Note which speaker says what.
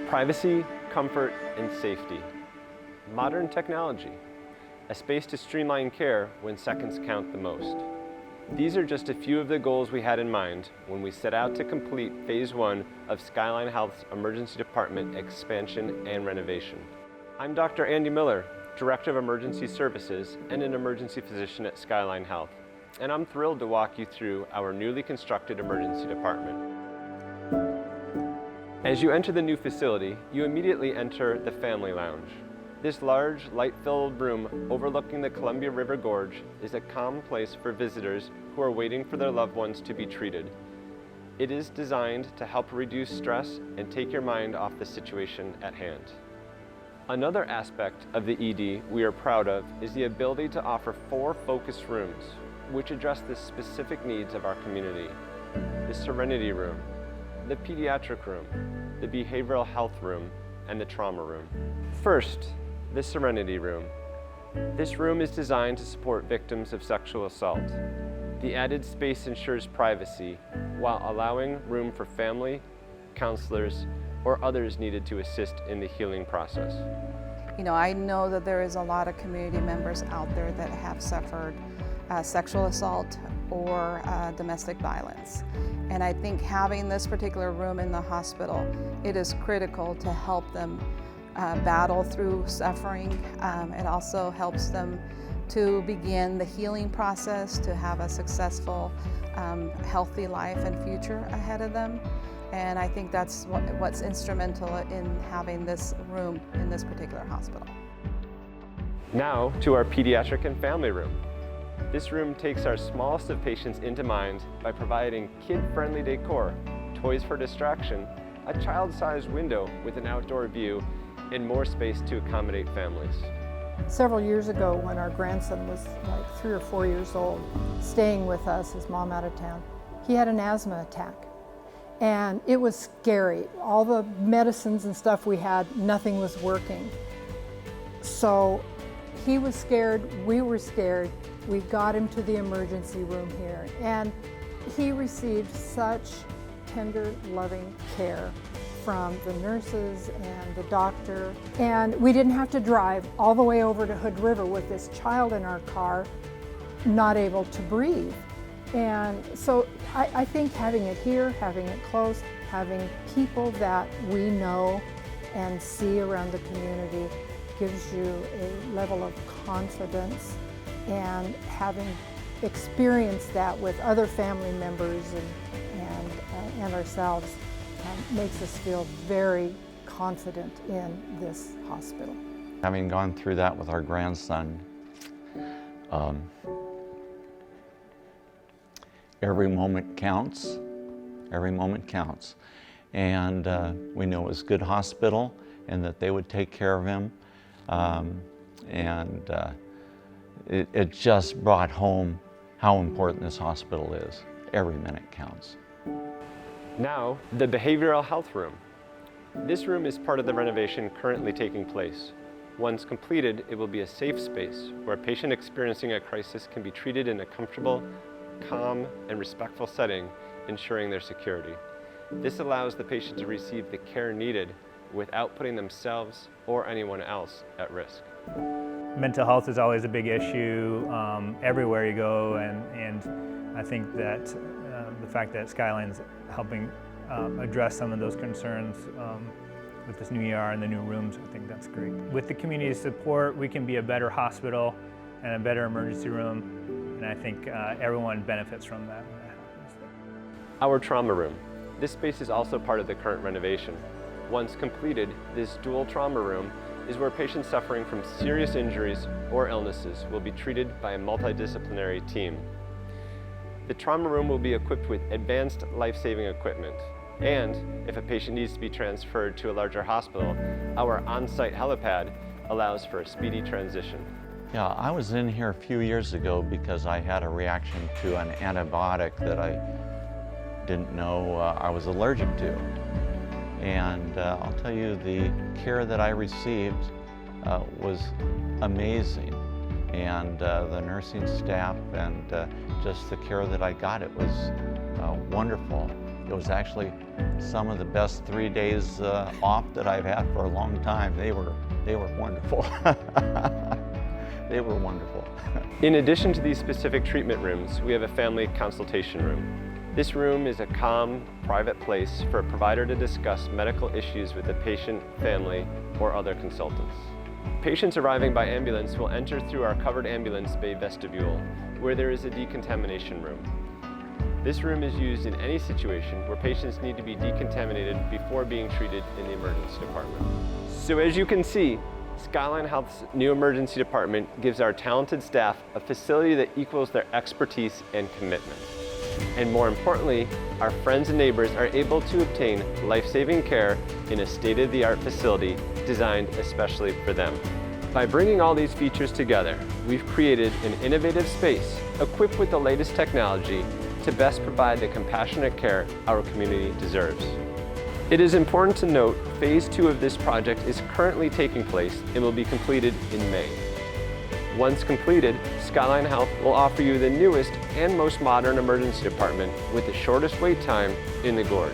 Speaker 1: Privacy, comfort, and safety. Modern technology. A space to streamline care when seconds count the most. These are just a few of the goals we had in mind when we set out to complete Phase 1 of Skyline Health's Emergency Department expansion and renovation. I'm Dr. Andy Miller, Director of Emergency Services and an emergency physician at Skyline Health, and I'm thrilled to walk you through our newly constructed emergency department. As you enter the new facility, you immediately enter the Family Lounge. This large, light-filled room overlooking the Columbia River Gorge is a calm place for visitors who are waiting for their loved ones to be treated. It is designed to help reduce stress and take your mind off the situation at hand. Another aspect of the ED we are proud of is the ability to offer 4 focus rooms, which address the specific needs of our community. The Serenity Room, the Pediatric Room, the Behavioral Health Room, and the Trauma Room. First, the Serenity Room. This room is designed to support victims of sexual assault. The added space ensures privacy while allowing room for family, counselors, or others needed to assist in the healing process.
Speaker 2: I know that there is a lot of community members out there that have suffered sexual assault or domestic violence. And I think having this particular room in the hospital, it is critical to help them battle through suffering. It also helps them to begin the healing process, to have a successful, healthy life and future ahead of them. And I think that's what's instrumental in having this room in this particular hospital.
Speaker 1: Now to our Pediatric and Family Room. This room takes our smallest of patients into mind by providing kid-friendly decor, toys for distraction, a child-sized window with an outdoor view, and more space to accommodate families.
Speaker 3: Several years ago, when our grandson was like 3 or 4 years old, staying with us, his mom out of town, he had an asthma attack. And it was scary. All the medicines and stuff we had, nothing was working. So he was scared, we were scared. We got him to the emergency room here, and he received such tender, loving care from the nurses and the doctor. And we didn't have to drive all the way over to Hood River with this child in our car, not able to breathe. And so I think having it here, having it close, having people that we know and see around the community gives you a level of confidence, and having experienced that with other family members and ourselves makes us feel very confident in this hospital.
Speaker 4: Having gone through that with our grandson, every moment counts. Every moment counts. And we know it was a good hospital and that they would take care of him. It just brought home how important this hospital is. Every minute counts.
Speaker 1: Now, the Behavioral Health Room. This room is part of the renovation currently taking place. Once completed, it will be a safe space where a patient experiencing a crisis can be treated in a comfortable, calm, and respectful setting, ensuring their security. This allows the patient to receive the care needed without putting themselves or anyone else at risk.
Speaker 5: Mental health is always a big issue everywhere you go, and I think that the fact that Skyline's helping address some of those concerns with this new ER and the new rooms, I think that's great. With the community support, we can be a better hospital and a better emergency room, and I think everyone benefits from that when that happens.
Speaker 1: Our Trauma Room. This space is also part of the current renovation. Once completed, this dual trauma room is where patients suffering from serious injuries or illnesses will be treated by a multidisciplinary team. The trauma room will be equipped with advanced life-saving equipment, and if a patient needs to be transferred to a larger hospital, our on-site Heli-Pad allows for a speedy transition.
Speaker 4: Yeah, I was in here a few years ago because I had a reaction to an antibiotic that I didn't know I was allergic to. And I'll tell you, the care that I received was amazing. And the nursing staff and just the care that I got, it was wonderful. It was actually some of the best 3 days off that I've had for a long time. They were wonderful. They were wonderful.
Speaker 1: In addition to these specific treatment rooms, we have a family consultation room. This room is a calm, private place for a provider to discuss medical issues with the patient, family, or other consultants. Patients arriving by ambulance will enter through our covered ambulance bay vestibule, where there is a decontamination room. This room is used in any situation where patients need to be decontaminated before being treated in the emergency department. So as you can see, Skyline Health's new emergency department gives our talented staff a facility that equals their expertise and commitment. And more importantly, our friends and neighbors are able to obtain life-saving care in a state-of-the-art facility designed especially for them. By bringing all these features together, we've created an innovative space equipped with the latest technology to best provide the compassionate care our community deserves. It is important to note, phase 2 of this project is currently taking place and will be completed in May. Once completed, Skyline Health will offer you the newest and most modern emergency department with the shortest wait time in the Gorge.